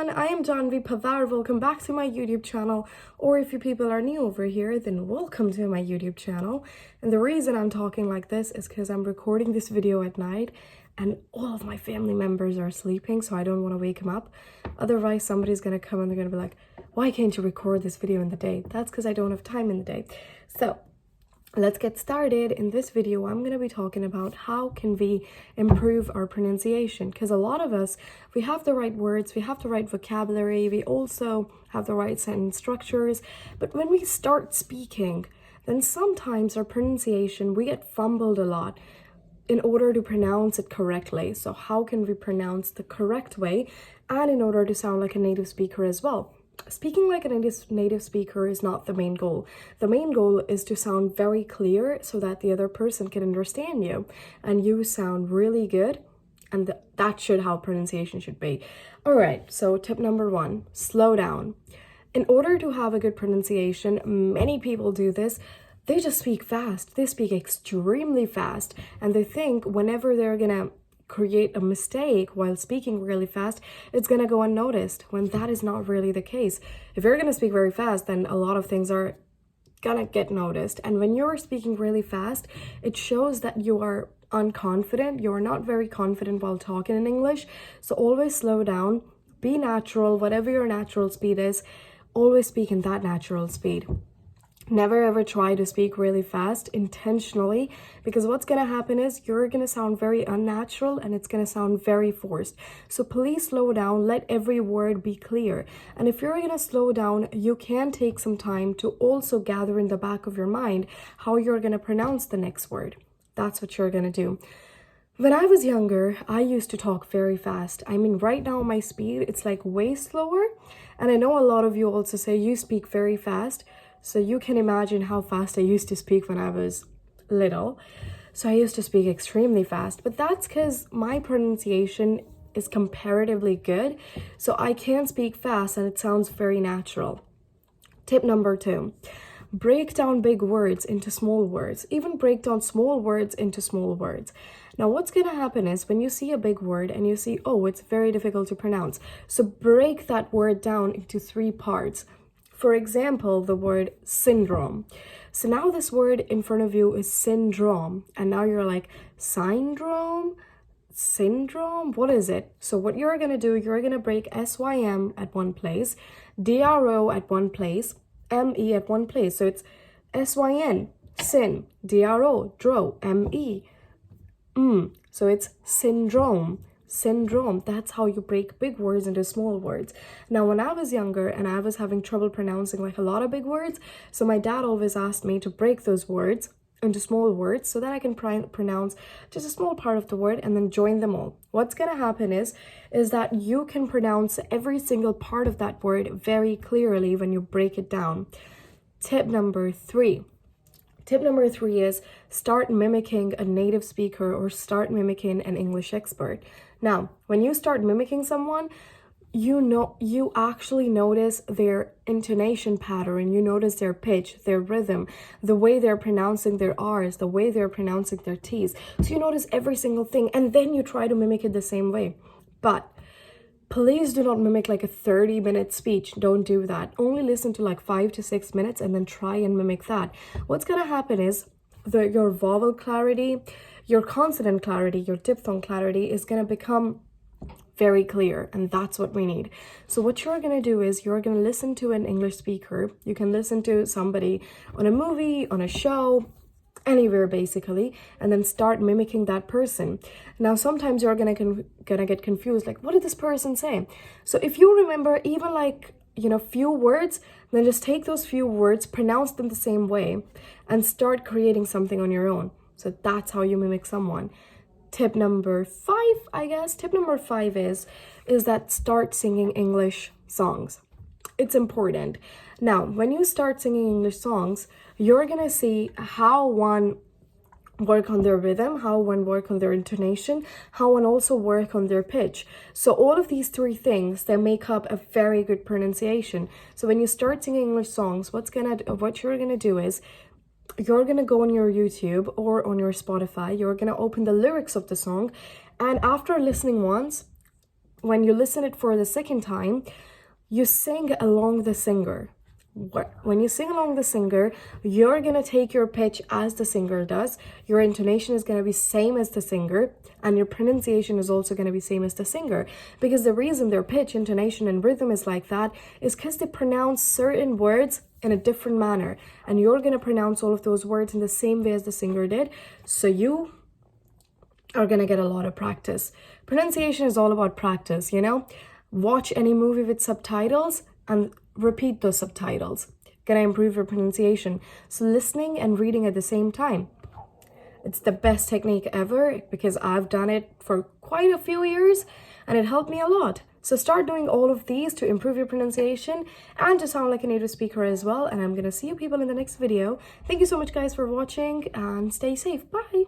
everyone, I am Janhavi Panwar. Welcome back to my YouTube channel, or if you people are new over here, then welcome to my YouTube channel. And the reason I'm talking like this is because I'm recording this video at night and all of my family members are sleeping, so I don't want to wake them up. Otherwise, somebody's gonna come and they're gonna be like, why can't you record this video in the day? That's because I don't have time in the day. So let's get started. In this video, I'm going to be talking about how can we improve our pronunciation, because a lot of us, we have the right words, we have the right vocabulary, we also have the right sentence structures, but when we start speaking, then sometimes our pronunciation, we get fumbled a lot in order to pronounce it correctly. So how can we pronounce the correct way and in order to sound like a native speaker as well? Speaking like a native speaker is not the main goal. The main goal is to sound very clear so that the other person can understand you and you sound really good, and that should how pronunciation should be. All right, so tip number 1, slow down. In order to have a good pronunciation, many people do this. They just speak fast. They speak extremely fast, and they think whenever they're gonna create a mistake while speaking really fast, it's gonna go unnoticed, when that is not really the case. If you're gonna speak very fast, then a lot of things are gonna get noticed. And when you're speaking really fast, it shows that you are unconfident. You're not very confident while talking in English. So always slow down, be natural, whatever your natural speed is, always speak in that natural speed. Never ever try to speak really fast intentionally, because what's going to happen is you're going to sound very unnatural and it's going to sound very forced. So please slow down, let every word be clear. And if you're going to slow down, you can take some time to also gather in the back of your mind how you're going to pronounce the next word. That's what you're going to do. When I was younger, I used to talk very fast. I mean, right now my speed, it's like way slower. And I know a lot of you also say you speak very fast. So you can imagine how fast I used to speak when I was little. So I used to speak extremely fast, but that's because my pronunciation is comparatively good. So I can speak fast and it sounds very natural. Tip number 2, break down big words into small words. Even break down small words into small words. Now, what's going to happen is when you see a big word and you see, oh, it's very difficult to pronounce. So break that word down into 3 parts. For example, the word syndrome. So now this word in front of you is syndrome. And now you're like, syndrome? Syndrome? What is it? So what you're going to do, you're going to break SYM at one place, DRO at one place, ME at one place. So it's SYN, sin, DRO, dro, ME. So it's syndrome. Syndrome. That's how you break big words into small words. Now, when I was younger and I was having trouble pronouncing like a lot of big words, so my dad always asked me to break those words into small words so that I can pronounce just a small part of the word and then join them all. What's going to happen is that you can pronounce every single part of that word very clearly when you break it down. Tip number 3. Tip number 3 is start mimicking a native speaker or start mimicking an English expert. Now, when you start mimicking someone, you actually notice their intonation pattern, you notice their pitch, their rhythm, the way they're pronouncing their R's, the way they're pronouncing their T's. So you notice every single thing and then you try to mimic it the same way. But please do not mimic like a 30-minute speech. Don't do that. Only listen to like 5 to 6 minutes and then try and mimic that. What's going to happen is your vowel clarity, your consonant clarity, your diphthong clarity is going to become very clear, and that's what we need. So what you're going to do is you're going to listen to an English speaker. You can listen to somebody on a movie, on a show, anywhere basically, and then start mimicking that person. Now sometimes you're gonna get confused, like, what did this person say? So if you remember even like, few words, then just take those few words, pronounce them the same way, and start creating something on your own. So that's how you mimic someone. Tip number 5, I guess. Tip number 5 is that start singing English songs. It's important. Now, when you start singing English songs, you're gonna see how one work on their rhythm, how one work on their intonation, how one also work on their pitch. So all of these 3 things, they make up a very good pronunciation. So when you start singing English songs, what you're gonna do is you're gonna go on your YouTube or on your Spotify, you're gonna open the lyrics of the song, and after listening once, when you listen it for the second time, you sing along the singer. When you sing along the singer, you're going to take your pitch as the singer does. Your intonation is going to be same as the singer, and your pronunciation is also going to be same as the singer. Because the reason their pitch, intonation, and rhythm is like that is because they pronounce certain words in a different manner, and you're going to pronounce all of those words in the same way as the singer did. So you are going to get a lot of practice. Pronunciation is all about practice, you know? Watch any movie with subtitles and repeat those subtitles. Gonna improve your pronunciation. So listening and reading at the same time. It's the best technique ever because I've done it for quite a few years and it helped me a lot. So start doing all of these to improve your pronunciation and to sound like a native speaker as well. And I'm gonna see you people in the next video. Thank you so much guys for watching and stay safe. Bye.